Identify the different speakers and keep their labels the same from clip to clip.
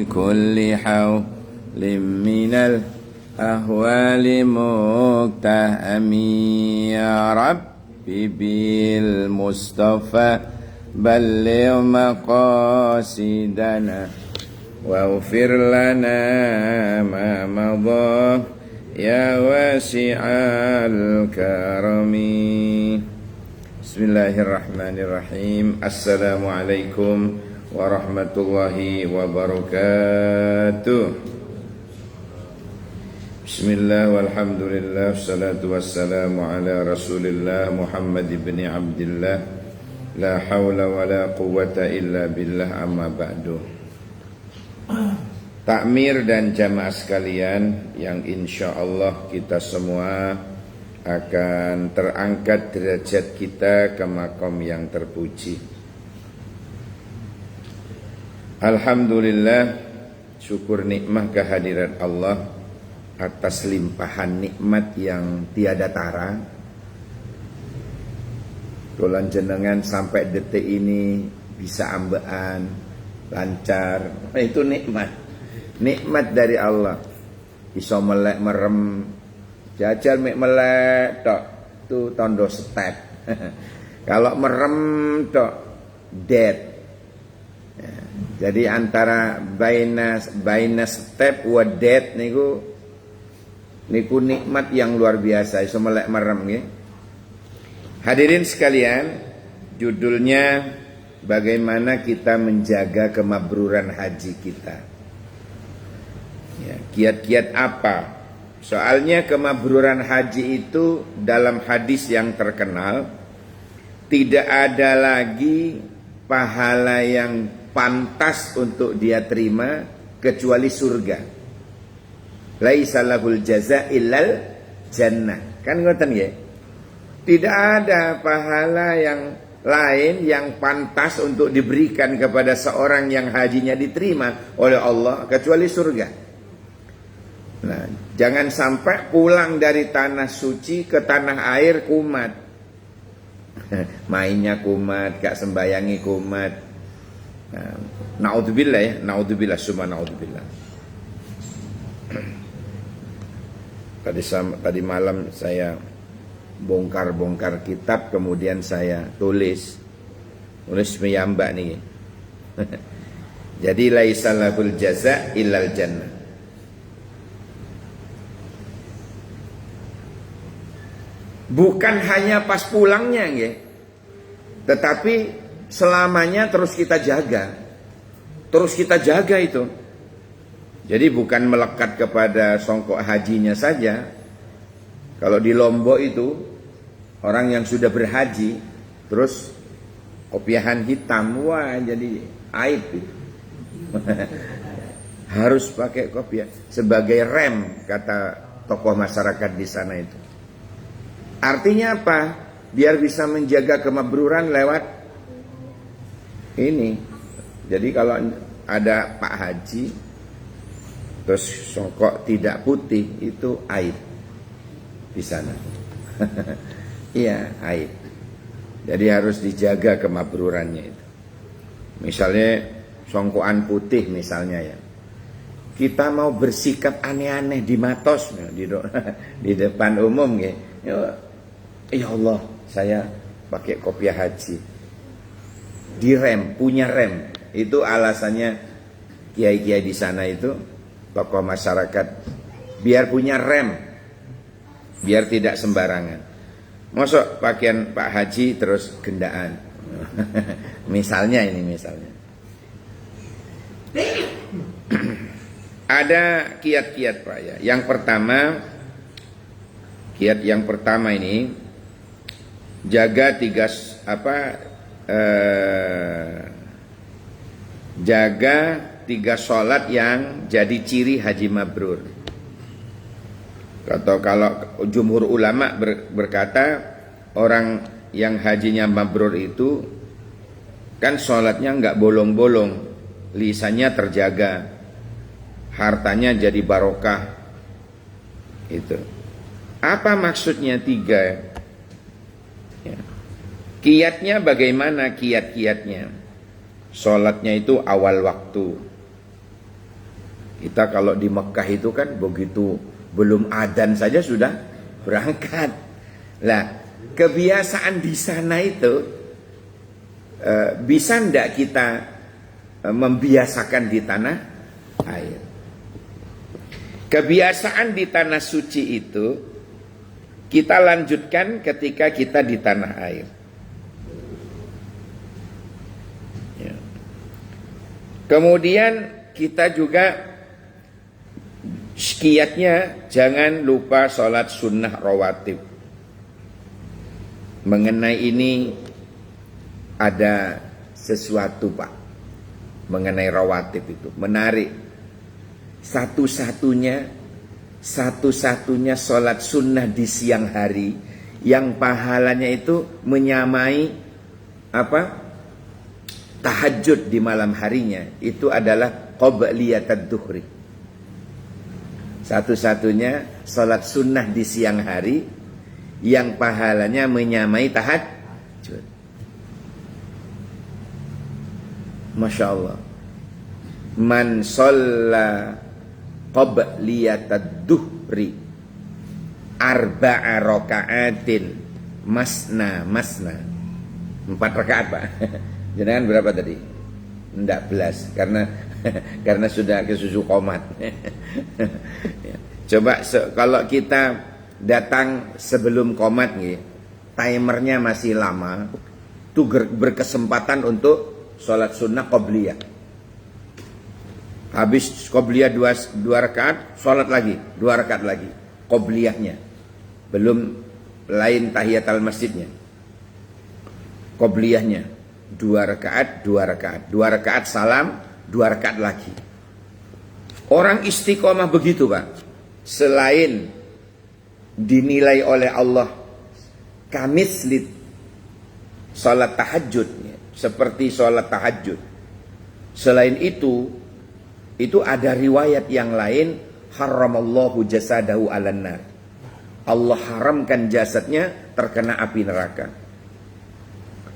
Speaker 1: كل حول من الأهوال مقتحم يا ربي بالمصطفى بلغ مقاصدنا واغفر لنا ما مضى يا واسع الكرم. Bismillahirrahmanirrahim. Assalamualaikum warahmatullahi wabarakatuh. Bismillah walhamdulillah wassalatu wassalamu ala rasulillah Muhammad ibn Abdillah la hawla wa la quwwata illa billah amma ba'du. Takmir dan jamaah sekalian yang insya Allah kita semua akan terangkat derajat kita ke makom yang terpuji. Alhamdulillah, syukur nikmah kehadirat Allah atas limpahan nikmat yang tiada tara. Kulon jenengan sampai detik ini bisa ambaan, lancar, itu nikmat. Nikmat dari Allah. Iso melek merem, jajal mek melek tok, itu tondo step. Kalau merem tok dead. Ya, jadi antara baina step wa dead niku nikmat yang luar biasa, iso melek merem nggih. Hadirin sekalian, judulnya bagaimana kita menjaga kemabruran haji kita. Ya, kiat-kiat apa? Soalnya kemabruran haji itu dalam hadis yang terkenal, tidak ada lagi pahala yang pantas untuk dia terima kecuali surga. Laisa lahul jaza illal jannah. Kan ngoten nggih? Tidak ada pahala yang lain yang pantas untuk diberikan kepada seorang yang hajinya diterima oleh Allah kecuali surga. Nah, jangan sampai pulang dari tanah suci ke tanah air kumat. Mainnya kumat, gak sembayangi kumat. Nah, naudzubillah ya, naudzubillah, summa naudzubillah. Tadi malam saya bongkar-bongkar kitab, kemudian saya tulis miyambak nih. Jadi laisa lahul jaza illal jannah. Bukan hanya pas pulangnya nggih, tetapi selamanya terus kita jaga. Terus kita jaga itu. Jadi bukan melekat kepada songkok hajinya saja. Kalau di Lombok itu orang yang sudah berhaji terus kopiahan hitam, wah jadi aib itu. Harus pakai kopiah sebagai rem, kata tokoh masyarakat di sana itu. Artinya apa? Biar bisa menjaga kemabruran lewat ini. Jadi kalau ada Pak Haji terus songkok tidak putih, itu aib di sana. Iya, aib. Jadi harus dijaga kemabrurannya itu. Misalnya songkokan putih misalnya ya. Kita mau bersikap aneh-aneh di matos di depan umum ya. Ya Allah, saya pakai kopiah haji. Direm, punya rem. Itu alasannya kiai-kiai di sana itu, tokoh masyarakat, biar punya rem, biar tidak sembarangan. Mosok pakaian Pak Haji terus gendaan. Misalnya ini misalnya. Ada kiat-kiat Pak ya. Yang pertama, kiat yang pertama ini jaga jaga tiga sholat yang jadi ciri haji mabrur. Atau kalau jumhur ulama berkata orang yang hajinya mabrur itu kan sholatnya nggak bolong-bolong, lisannya terjaga, hartanya jadi barokah. Itu. Apa maksudnya tiga? Ya. Kiatnya bagaimana kiat-kiatnya? Sholatnya itu awal waktu. Kita kalau di Mekah itu kan begitu belum adzan saja sudah berangkat. Lah, kebiasaan di sana itu bisa ndak kita membiasakan di tanah air? Kebiasaan di tanah suci itu kita lanjutkan ketika kita di tanah air. Ya. Kemudian kita juga kiatnya jangan lupa sholat sunnah rawatib. Mengenai ini ada sesuatu Pak, mengenai rawatib itu menarik. Satu-satunya sholat sunnah di siang hari yang pahalanya itu menyamai tahajud di malam harinya, itu adalah qobliyatad duhri. Satu-satunya sholat sunnah di siang hari yang pahalanya menyamai tahajud. Masya Allah. Man sholla qobliyatad duhri arba'a raka'atin masna 4 rakaat Pak. Jangan berapa tadi? Enggak belas karena sudah kesusu komat. Coba kalau kita datang sebelum komat nih, timernya masih lama, tuh berkesempatan untuk sholat sunnah qobliyah. Habis qobliyah 2 rakaat, sholat lagi 2 rakaat lagi qobliyahnya, belum lain tahiyat al masjidnya. Qobliyahnya 2 rakaat 2 rakaat salam, 2 rakaat lagi. Orang istiqomah begitu Pak, selain dinilai oleh Allah kamislit sholat tahajud, seperti sholat tahajud. Selain itu ada riwayat yang lain, haramallahu jasadahu alan nar. Allah haramkan jasadnya terkena api neraka.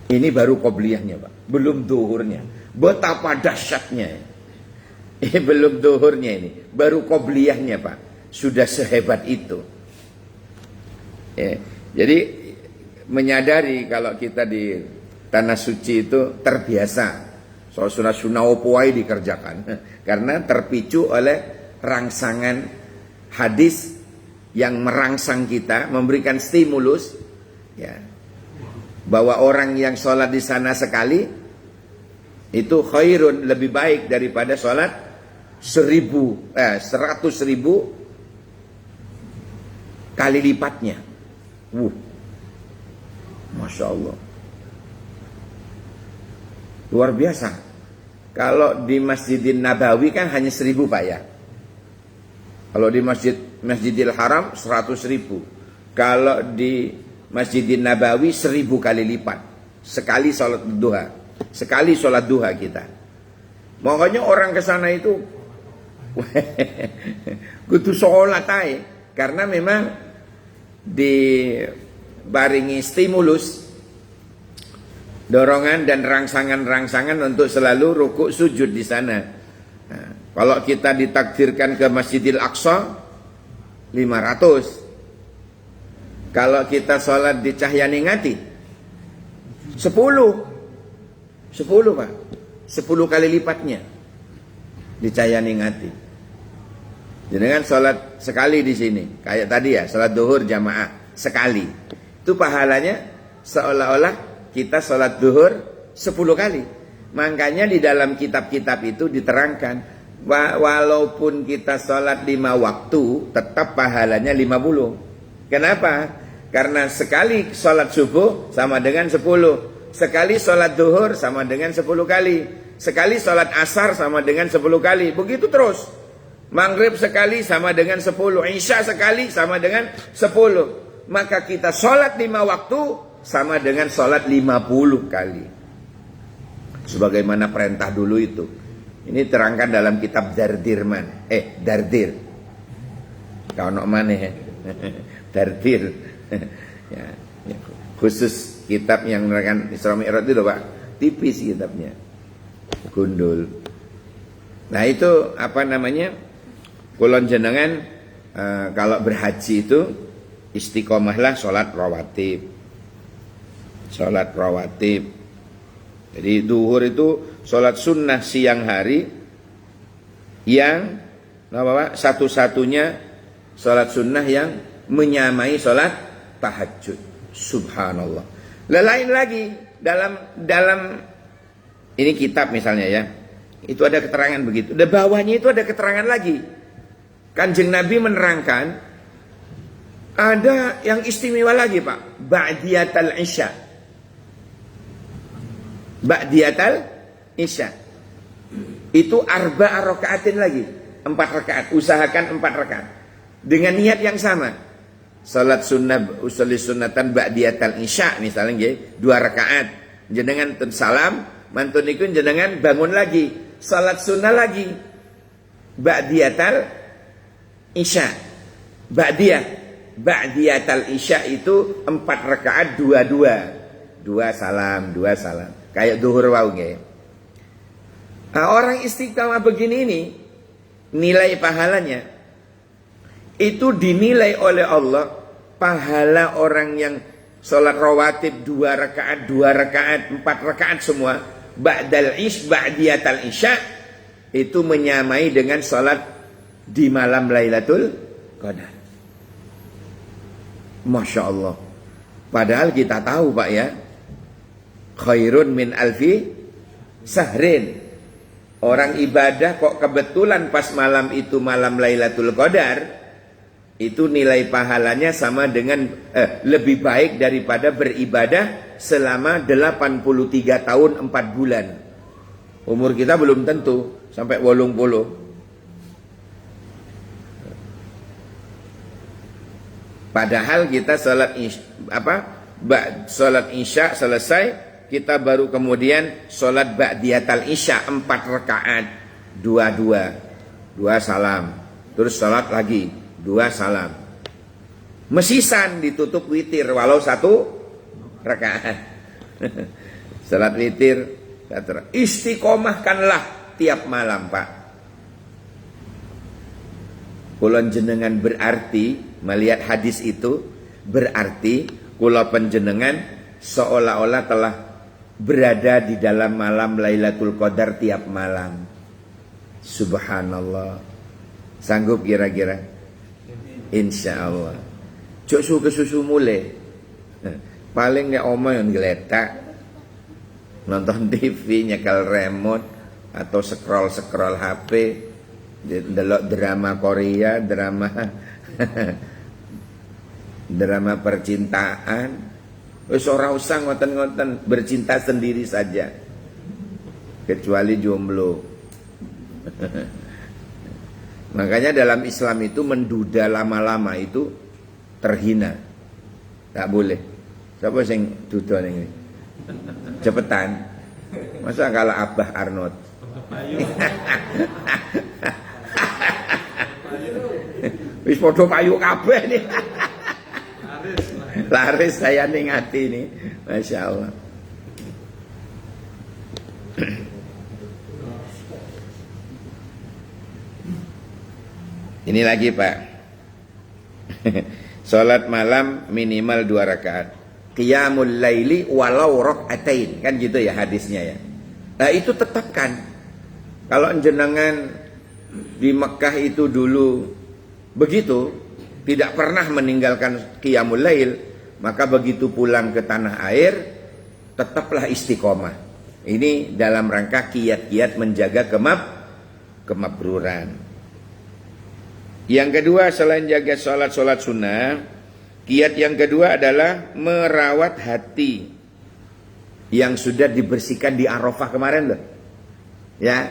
Speaker 1: Ini baru qobliyahnya Pak, belum duhurnya. Betapa dahsyatnya. Belum duhurnya ini, baru qobliyahnya Pak. Sudah sehebat itu. Jadi menyadari kalau kita di tanah suci itu terbiasa soal sunnah opo wae dikerjakan, karena terpicu oleh rangsangan hadis yang merangsang kita, memberikan stimulus, ya, bahwa orang yang sholat di sana sekali itu khairun, lebih baik daripada sholat 100.000 kali lipatnya. Masya Allah, luar biasa. Kalau di Masjidin Nabawi kan hanya 1.000 Pak ya. Kalau di Masjidil Haram 100.000. Kalau di Masjidin Nabawi 1.000 kali lipat. Sekali sholat duha. Sekali sholat duha kita. Makanya orang ke sana itu kudu sholat aja. Karena memang dibaringi stimulus, dorongan dan rangsangan-rangsangan untuk selalu rukuk sujud di sana. Nah, kalau kita ditakdirkan ke Masjidil Aqsa 500. Kalau kita sholat di Cahyaningati 10 Pak, 10 kali lipatnya di Cahyaningati. Jangan sholat sekali di sini, kayak tadi ya, sholat duhur jamaah sekali, itu pahalanya seolah-olah kita sholat duhur 10 kali. Makanya di dalam kitab-kitab itu diterangkan, walaupun kita sholat 5 waktu, tetap pahalanya 50. Kenapa? Karena sekali sholat subuh sama dengan 10. Sekali sholat duhur sama dengan 10 kali. Sekali sholat asar sama dengan 10 kali. Begitu terus. Maghrib sekali sama dengan 10. Isya sekali sama dengan 10. Maka kita sholat 5 waktu sama dengan sholat 50 kali. Sebagaimana perintah dulu itu. Ini terangkan dalam kitab Dardir. Dardir. Kau nok maneh. Dardir. Ya, khusus kitab yang menerangkan Isra Mi'raj itu Pak. Tipis kitabnya. Gundul. Nah itu apa namanya? Kulon jenengan kalau berhaji itu istiqomahlah sholat rawatib. Sholat rawatib. Jadi duhur itu sholat sunnah siang hari yang satu-satunya sholat sunnah yang menyamai sholat tahajud. Subhanallah. Lain lagi dalam ini kitab misalnya ya, itu ada keterangan begitu. Di bawahnya itu ada keterangan lagi. Kanjeng Nabi menerangkan ada yang istimewa lagi Pak, ba'diyatal isya. Ba'diyatal isya itu arba'a rakaatin lagi, 4 rakaat. Usahakan 4 rakaat dengan niat yang sama. Salat sunnah usolli sunnatan ba'diyatal isya misalnya nggih 2 rakaat. Jenengan salam, mantun niku jenengan bangun lagi, salat sunnah lagi ba'diyatal isya. Ba'diyatal isya itu 4 rakaat 2 salam. Kayak zuhur wau nggih. Nah, orang istiqamah begini ini nilai pahalanya itu dinilai oleh Allah, pahala orang yang sholat rawatib 2 rakaat, 4 rakaat semua ba'diyatal isya itu menyamai dengan sholat di malam Lailatul Qadar. Masya Allah. Padahal kita tahu Pak ya, khairun min alfi sahrin. Orang ibadah kok kebetulan pas malam itu malam Lailatul Qadar, itu nilai pahalanya sama dengan lebih baik daripada beribadah selama 83 tahun 4 bulan. Umur kita belum tentu sampai 80. Padahal kita salat isya selesai, kita baru kemudian sholat ba'diyatal isya 4 rakaat 2 salam, terus sholat lagi 2 salam, mesisan ditutup witir walau 1 rakaat. Sholat witir istiqomahkanlah tiap malam Pak. Kulon jenengan berarti melihat hadis itu, berarti kula panjenengan seolah-olah telah berada di dalam malam Lailatul Qadar tiap malam. Subhanallah. Sanggup kira-kira? Insya Allah. Cuk susu mulai. Paling nek oma yang geletak, nonton TV, nyekel remote, atau scroll HP, delok drama Korea, drama percintaan. Wis ora usah ngoten-ngoten, bercinta sendiri saja. Kecuali jomblo. Makanya dalam Islam itu menduda lama-lama itu terhina. Tak boleh. Siapa sing duda ning? Cepetan. Masa kalau Abah Arnold. Wis padha payu kabeh nih. Laris saya ning ati ini, Masya Allah. Ini lagi Pak. Salat malam minimal 2 rakaat. Qiyamul laili walau rakaatain, kan gitu ya hadisnya ya. Nah itu tetapkan. Kalau jenengan di Mekah itu dulu begitu, tidak pernah meninggalkan qiyamul lail, maka begitu pulang ke tanah air tetaplah istiqomah. Ini dalam rangka kiat-kiat menjaga kemabruran. Yang kedua selain jaga sholat sunnah, kiat yang kedua adalah merawat hati yang sudah dibersihkan di Arafah kemarin loh. Ya,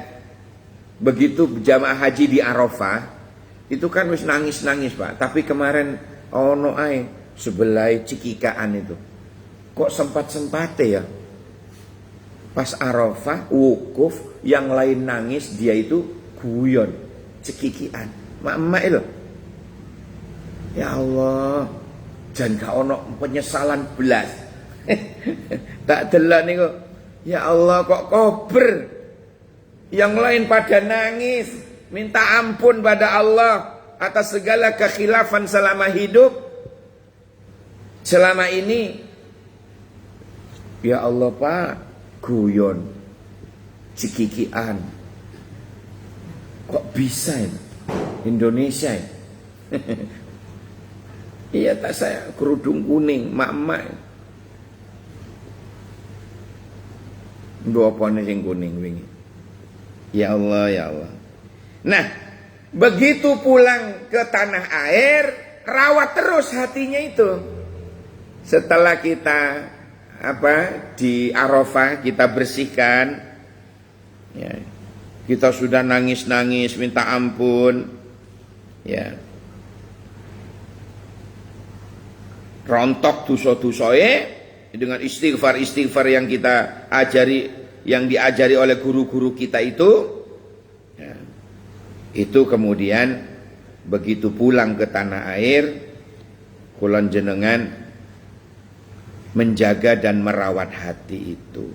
Speaker 1: begitu jamaah haji di Arafah itu kan wis nangis-nangis Pak. Tapi kemarin ono ae sebelah cikikaan itu. Kok sempat-sempate ya? Pas Arafah wukuf, yang lain nangis, dia itu guyon, cekikian. Mak-mak itu. Ya Allah, jan gak ono penyesalan belas. Tak delok niku. Ya Allah kok kober. Yang lain pada nangis, minta ampun pada Allah atas segala kekhilafan selama hidup. Selama ini, ya Allah Pak, guyon, cikikian. Kok bisa ini? Indonesia ini? Iya tak saya kerudung kuning, mak-mak. Dua pone yang kuning wingi. Ya Allah, ya Allah. Nah, begitu pulang ke tanah air, rawat terus hatinya itu. Setelah kita di Arafah kita bersihkan, ya, kita sudah nangis-nangis minta ampun, ya, rontok dosa-dosae dengan istighfar yang kita ajari, yang diajari oleh guru-guru kita itu, ya, itu kemudian begitu pulang ke tanah air, kulon jenengan menjaga dan merawat hati itu.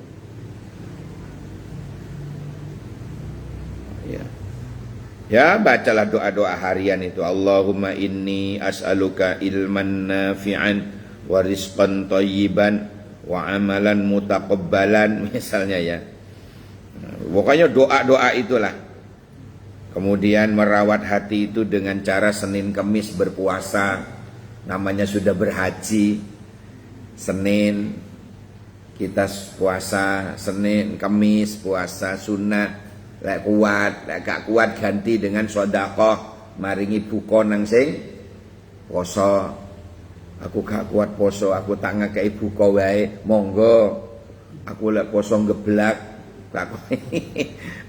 Speaker 1: Ya. Ya, bacalah doa-doa harian itu. Allahumma inni as'aluka ilman nafi'an wa rizqan thayyiban wa amalan mutaqabbalan, misalnya ya. Pokoknya doa-doa itulah. Kemudian merawat hati itu dengan cara Senin Kemis berpuasa. Namanya sudah berhaji. Senin kita puasa, Senin Kemis puasa sunat. Lek kuat, lek gak kuat ganti dengan sedekah, maringi buka nang sing poso. Aku gak kuat poso, aku tak ngekei buka wae, monggo. Aku lek poso ngeblak,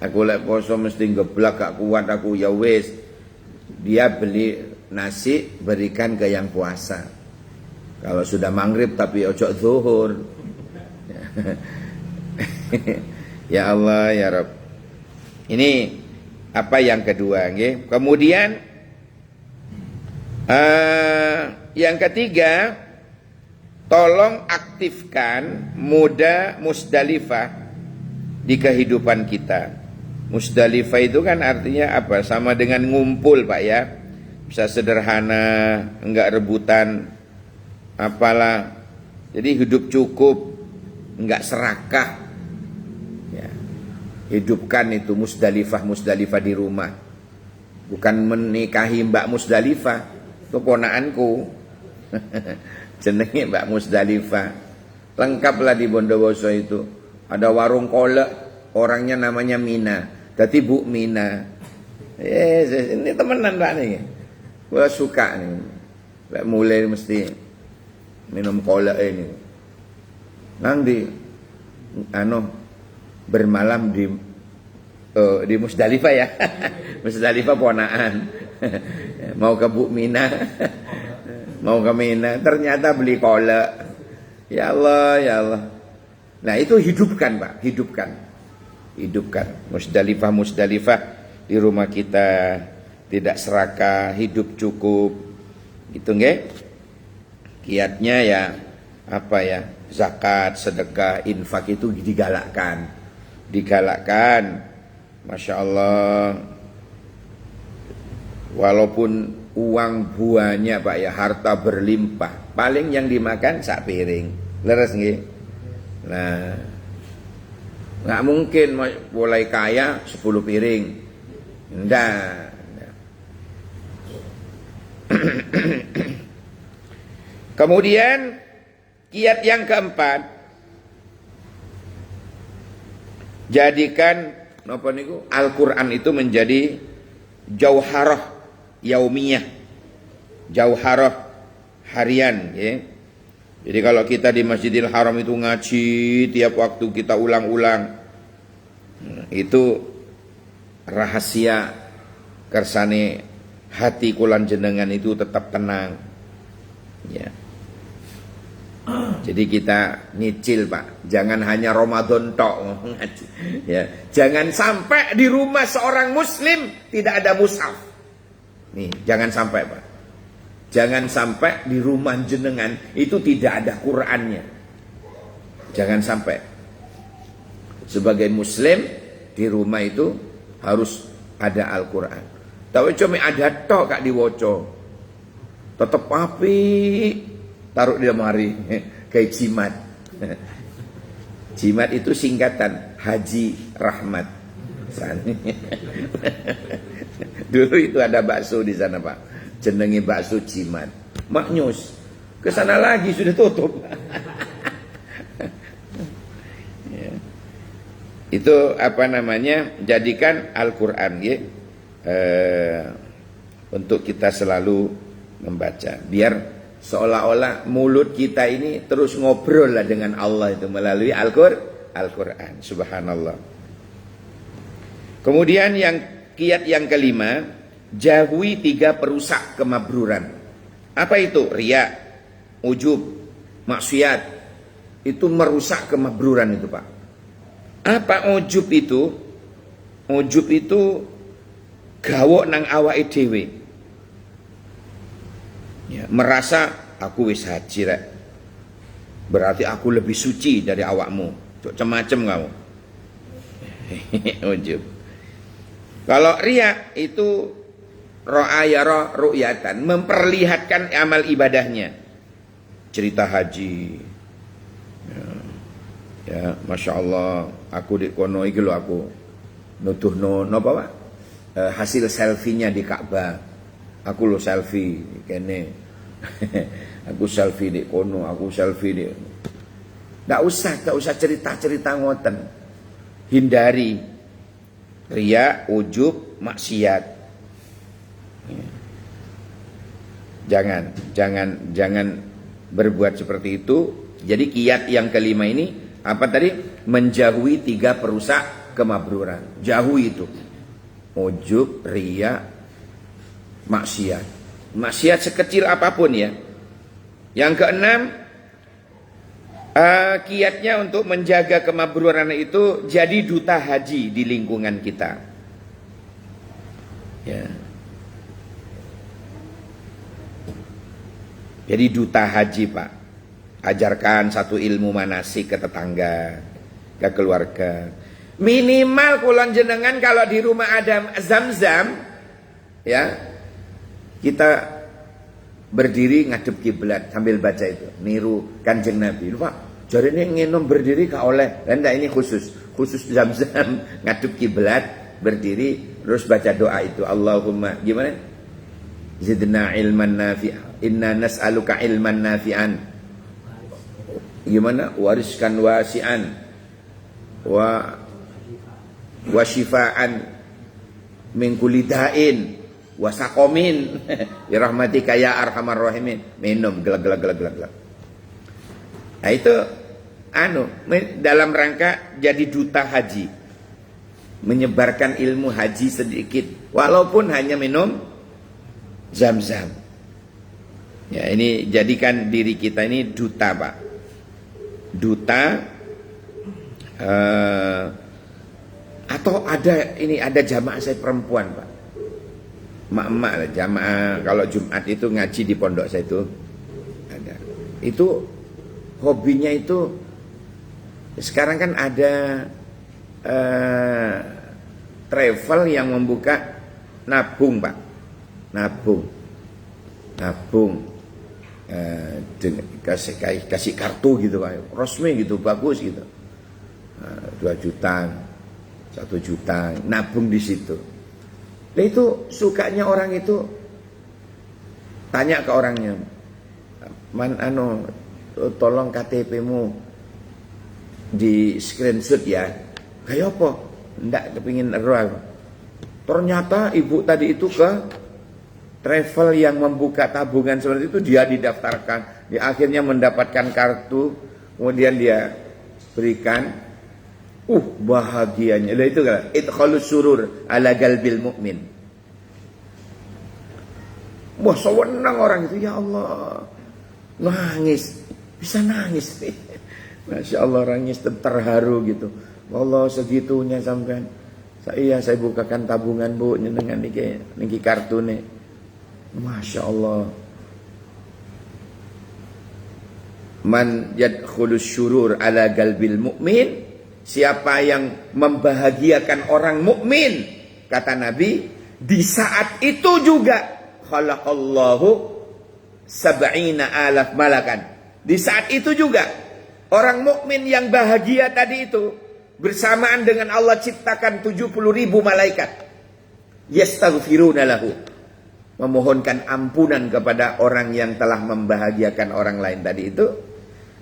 Speaker 1: aku lek poso mesti ngeblak, gak kuat aku, ya wis. Dia beli nasi berikan ke yang puasa. Kalau sudah maghrib tapi ojo zuhur. Ya Allah, ya Rabb. Ini apa yang kedua, nggih. Kemudian yang ketiga, tolong aktifkan muda Musdalifah di kehidupan kita. Musdalifah itu kan artinya apa? Sama dengan ngumpul, Pak ya. Bisa sederhana, enggak rebutan apalah. Jadi hidup cukup, enggak serakah. Ya. Hidupkan itu Musdalifah di rumah. Bukan menikahi Mbak Musdalifah, itu ponaanku. Jenenge Mbak Musdalifah. Lengkaplah di Bondowoso itu. Ada warung kolek, orangnya namanya Mina. Jadi Bu Mina. Ini temenan Pak nih. Gua suka nih. Mulai mesti minum kolak ini. Nanti bermalam di Musdalifah ya. Musdalifah ponaan. Mau ke Bu Mina. Mau ke Mina, ternyata beli kolak. Ya Allah, ya Allah. Nah, itu hidupkan, Pak, hidupkan. Musdalifah di rumah kita, tidak serakah, hidup cukup. Gitu nggih? Kiatnya ya apa ya? Zakat, sedekah, infak itu digalakkan. Masya Allah. Walaupun uang buahnya Pak ya, harta berlimpah, paling yang dimakan sak piring. Leres nggih? Nah, nggak mungkin mulai kaya 10 piring. Ndak. Kemudian kiat yang keempat, jadikan Al-Quran itu menjadi jauharah yaumiyah, jauharah harian ya. Jadi kalau kita di Masjidil Haram itu ngaji tiap waktu kita ulang-ulang, itu rahasia kersane hati kulan jenengan itu tetap tenang ya. Jadi kita nyicil Pak, jangan hanya Ramadan tok ngaji ya. Jangan sampai di rumah seorang muslim tidak ada mushaf. Nih, jangan sampai Pak. Jangan sampai di rumah jenengan itu tidak ada Qur'annya. Jangan sampai. Sebagai muslim di rumah itu harus ada Al-Quran. Tapi cuma ada tok kak diwoco. Tetep api taruh di lemari kayak jimat. Jimat itu singkatan Haji Rahmat. Dulu itu ada bakso di sana Pak, jenenge bakso jimat. Maknyus ke sana lagi sudah tutup. Ya. Itu apa namanya? Jadikan Al-Qur'an ya, untuk kita selalu membaca, biar seolah-olah mulut kita ini terus ngobrol lah dengan Allah itu melalui Al-Qur'an. Subhanallah. Kemudian kiat yang kelima, jauhi 3 perusak kemabruran. Apa itu? Riya, ujub, maksiat. Itu merusak kemabruran itu Pak. Apa ujub itu? Ujub itu gawok nang awake dhewe. Ya, merasa aku wis haji rek. Berarti aku lebih suci dari awakmu. Macam-macam kamu. Ujub. Kalau riya itu ro'a yara ru'yatan, memperlihatkan amal ibadahnya. Cerita haji. Ya, Masya Allah, aku di kono iki lho aku nuduhno napa Pak? Hasil selfie-nya di Ka'bah. Aku lo selfie kene. Aku selfie di kono, aku selfie di. Enggak usah cerita-cerita ngoten. Hindari riya, ujub, maksiat. Jangan berbuat seperti itu. Jadi kiat yang kelima ini apa tadi? Menjauhi 3 perusak kemabruran. Jauhi itu. Ujub, riya, maksiat. Maksiat sekecil apapun ya. Yang keenam, kiatnya untuk menjaga kemabruran itu jadi duta haji di lingkungan kita. Ya. Jadi duta haji Pak. Ajarkan satu ilmu manasik ke tetangga, ke keluarga. Minimal kulon jenengan kalau di rumah ada Zam-Zam, ya, kita berdiri ngadep kiblat sambil baca itu, niru Kanjeng Nabi. Lupa, jadi ini ngenom berdiri gak oleh. Enggak, ini khusus Zam-Zam ngadep kiblat, berdiri terus baca doa itu. Allahumma gimana? Zidna ilman nafi'an. Inna nas'aluka ilman nafi'an. Gimana? Wariskan wasi'an wa syifaan min kulli da'in wa saqamin bi rahmatika ya arhamar rahimin. Minum gelag. Nah itu dalam rangka jadi duta haji, menyebarkan ilmu haji sedikit walaupun hanya minum Zam-Zam. Ya, ini jadikan diri kita ini duta Pak. Duta atau ada jamaah saya perempuan Pak. Mak-mak lah jamaah kalau Jumat itu ngaji di pondok saya itu ada. Itu hobinya itu sekarang kan ada travel yang membuka nabung Pak. Nabung kasih kartu gitu Pak, resmi gitu, bagus gitu. 2 juta, 1 juta, nabung di situ. Nah itu sukanya orang itu tanya ke orangnya, tolong KTP-mu di screenshot ya. Kayak apa? Ndak kepingin roh. Ternyata ibu tadi itu ke travel yang membuka tabungan seperti itu, dia didaftarkan, dia akhirnya mendapatkan kartu, kemudian dia berikan. Bahagianya. Lah itu kan idkhalus surur ala qalbil mukmin. Wah, sewenang orang itu, ya Allah. Nangis, bisa nangis. Masya Allah, nangis terharu gitu. Allah segitunya sampean. Saya bukakan tabungan Bu dengan niki kartu nih. Masya Allah. Man yadkhulus syurur ala qalbil mu'min, siapa yang membahagiakan orang mukmin Kata Nabi, di saat itu juga khalaqallahu sab'ina alaf malakan. Di saat itu juga orang mukmin yang bahagia tadi itu bersamaan dengan Allah ciptakan 70.000 malaikat. Yastaghfiruna lahu, memohonkan ampunan kepada orang yang telah membahagiakan orang lain tadi itu.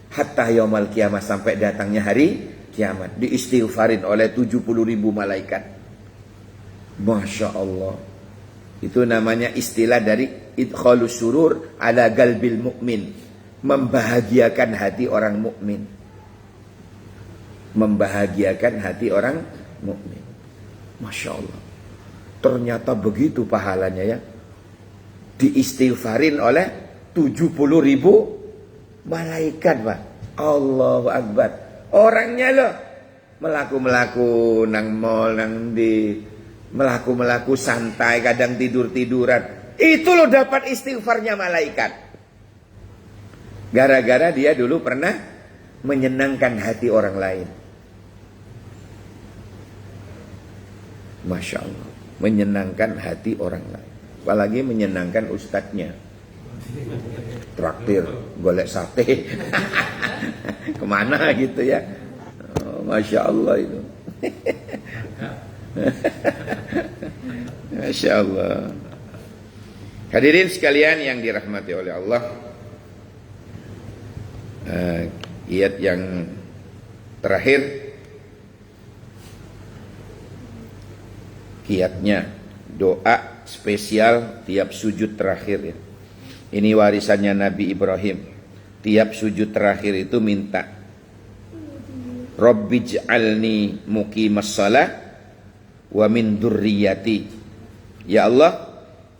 Speaker 1: Hatta yaumal kiamah, sampai datangnya hari kiamat, diistighfarin oleh 70.000 malaikat. Masya Allah. Itu namanya istilah dari idkhalus surur ala galbil mu'min, membahagiakan hati orang mukmin. Membahagiakan hati orang mukmin. Masya Allah. Ternyata begitu pahalanya ya. Diistighfarin oleh 70.000 malaikat, Pak. Allahu Akbar. Orangnya loh melaku-melaku nang mall, nang di melaku-melaku santai, kadang tidur-tiduran. Itu loh dapat istighfarnya malaikat. Gara-gara dia dulu pernah menyenangkan hati orang lain. Masya Allah. Menyenangkan hati orang lain. Apalagi menyenangkan ustadznya. Traktir, golek sate. Kemana gitu ya. Oh, Masya Allah itu. Masya Allah. Hadirin sekalian yang dirahmati oleh Allah, ayat yang terakhir, kiatnya doa spesial tiap sujud terakhir ya. Ini warisannya Nabi Ibrahim. Tiap sujud terakhir itu minta, Rabbij'alni muqimas shalah wa min dzurriyyati. Ya Allah,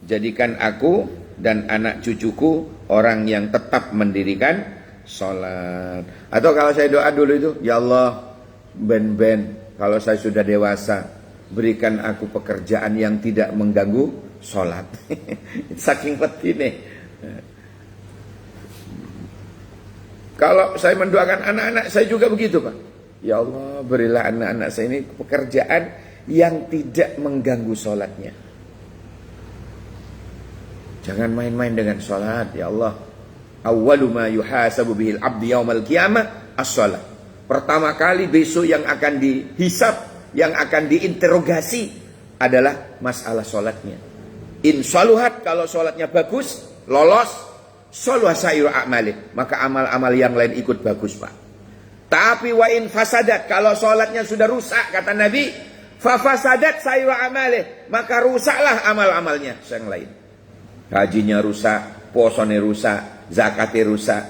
Speaker 1: jadikan aku dan anak cucuku orang yang tetap mendirikan sholat. Atau kalau saya doa dulu itu, ya Allah, ben kalau saya sudah dewasa, berikan aku pekerjaan yang tidak mengganggu sholat. Saking pentingnya. Kalau saya mendoakan anak-anak saya juga begitu, Pak. Ya Allah, berilah anak-anak saya ini pekerjaan yang tidak mengganggu sholatnya. Jangan main-main dengan sholat, ya Allah. Awwalu ma yuhasabu bihil abdi yaumal qiyamah as-sholat. Pertama kali besok yang akan dihisab, yang akan diinterogasi adalah masalah sholatnya. In shaluhat, kalau sholatnya bagus, lolos, shaluha sa'iru a'malih, maka amal-amal yang lain ikut bagus, Pak. Tapi wa in fasadat, kalau sholatnya sudah rusak, kata Nabi, fa fasadat sa'iru a'malih, maka rusaklah amal-amalnya yang lain. Hajinya rusak, posone rusak, zakatnya rusak,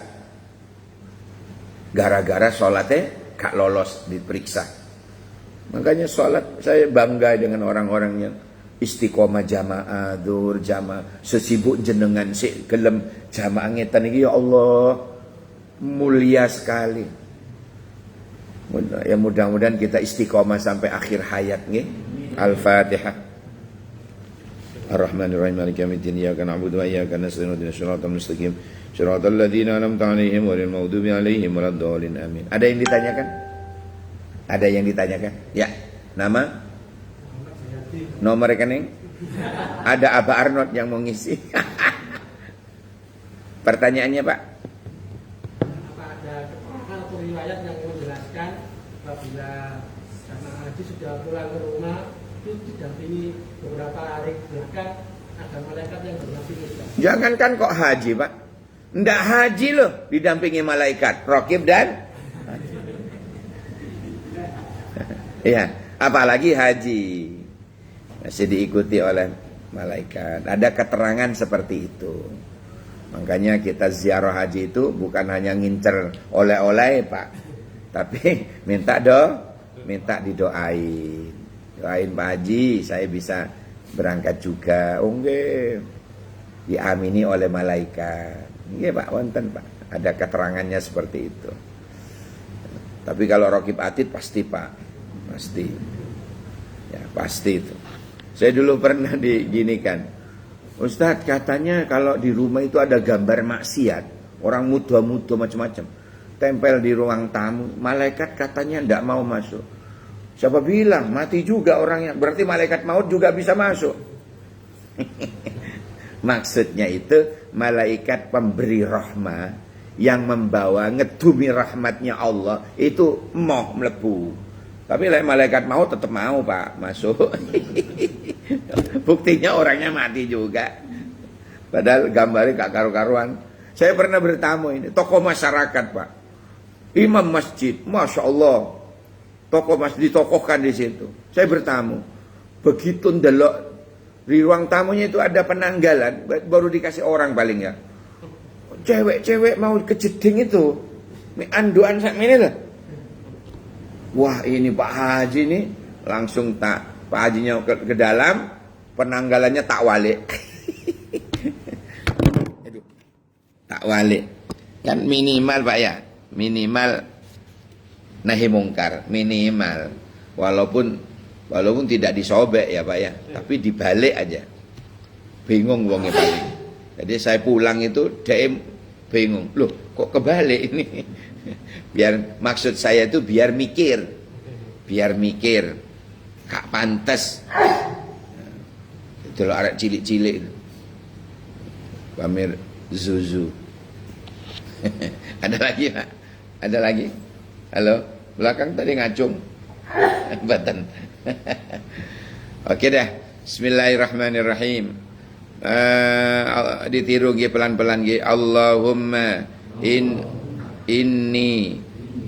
Speaker 1: gara-gara sholatnya gak lolos diperiksa. Makanya sholat, saya bangga dengan orang-orang yang istiqomah jamaah, dzur jamaah, sesibuk jenengan sik gelem jamaah ngeten iki, ya Allah, mulia sekali. Ya mudah-mudahan kita istiqomah sampai akhir hayat nggih. Al-Fatihah. Ar-Rahmanir-Rahim, Maliki yaumiddin, iyyaka na'budu wa iyyaka nasta'in, ihdinas siratal mustaqim, siratal ladzina an'amta 'alaihim ghairil maghdubi 'alaihim waladdallin. Amin. Ada yang ditanyakan? Ada yang ditanyakan? Ya. Nama? Nomor rekening? Ada Aba Arnold yang mau ngisi. Pertanyaannya, Pak?
Speaker 2: Apa ada keterangan atau riwayat yang menjelaskan apabila jamaah haji sudah pulang ke rumah itu didampingi beberapa hari belakang ada malaikat yang berdampingi?
Speaker 1: Jangankan kok haji, Pak. Ndak haji loh didampingi malaikat, raqib dan ya, apalagi haji. Masih diikuti oleh malaikat. Ada keterangan seperti itu. Makanya kita ziarah haji itu bukan hanya ngincer oleh-oleh, Pak. Tapi minta didoain. Doain Pak Haji, saya bisa berangkat juga. Nggih. Diamini oleh malaikat. Nggih, Pak, wonten, Pak. Ada keterangannya seperti itu. Tapi kalau raqib atid pasti, Pak. Pasti. Ya, pasti itu. Saya dulu pernah diginikan, Ustadz, katanya kalau di rumah itu ada gambar maksiat, orang muda-muda macam-macam, tempel di ruang tamu, malaikat katanya tidak mau masuk. Siapa bilang mati juga orangnya? Berarti malaikat maut juga bisa masuk. Maksudnya itu malaikat pemberi rahmah yang membawa ngedumi rahmatnya Allah itu mau melebu. Tapi malaikat maut tetap mau Pak masuk. Buktinya orangnya mati juga. Padahal gambarnya gak karu-karuan. Saya pernah bertamu ini tokoh masyarakat Pak, imam masjid, masya Allah. Tokoh masjid ditokohkan di situ. Saya bertamu. Begitu ndelok di ruang tamunya itu ada penanggalan, baru dikasih orang paling ya. Cewek-cewek mau kejeding itu. Ini anduan sak ini lah. Wah, ini Pak Haji nih langsung Pak Hajinya ke dalam, penanggalannya tak walik. Aduh. Tak walik. Kan minimal Pak ya. Minimal nahi mungkar, minimal walaupun tidak disobek ya Pak ya, tapi dibalik aja. Bingung wongnya paling. Jadi saya pulang itu dia bingung, loh kok kebalik ini. Biar maksud saya itu biar mikir, gak pantas. Itu loh arek cilik-cilik itu. Pamer zuzu. Ada lagi Pak? Ada lagi? Halo, belakang tadi ngacung. Batan. Oke dah. Bismillahirrahmanirrahim. Ditiru ge pelan-pelan ge. Allahumma inni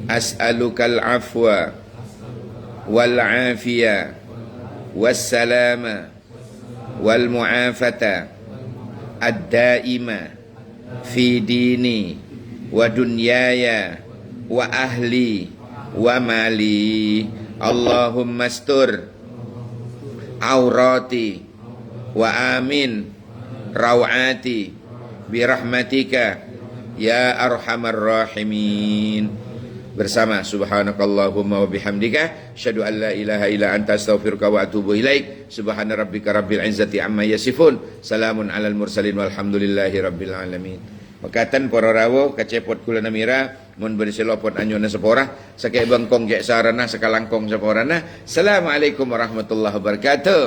Speaker 1: as'alukal afwa wal afiyah was salama wal mu'afata ad-daima fi dini wa dunyaya wa ahli wa mali. Allahumma astur aurati wa amin rawati birahmatika ya arhamar rahimin. Bersama subhanakallahumma wa bihamdika asyhadu an la ilaha illa anta astaghfiruka wa atubu ilaik. Subhana rabbika rabbil izzati amma yasifun, salamun alal mursalin walhamdulillahi rabbil alamin. Makatan para rawuh kacepot kula namira mun berselopot anyona sepora sakay bangkong ge sarana sakalangkong seporana. Assalamualaikum warahmatullahi wabarakatuh.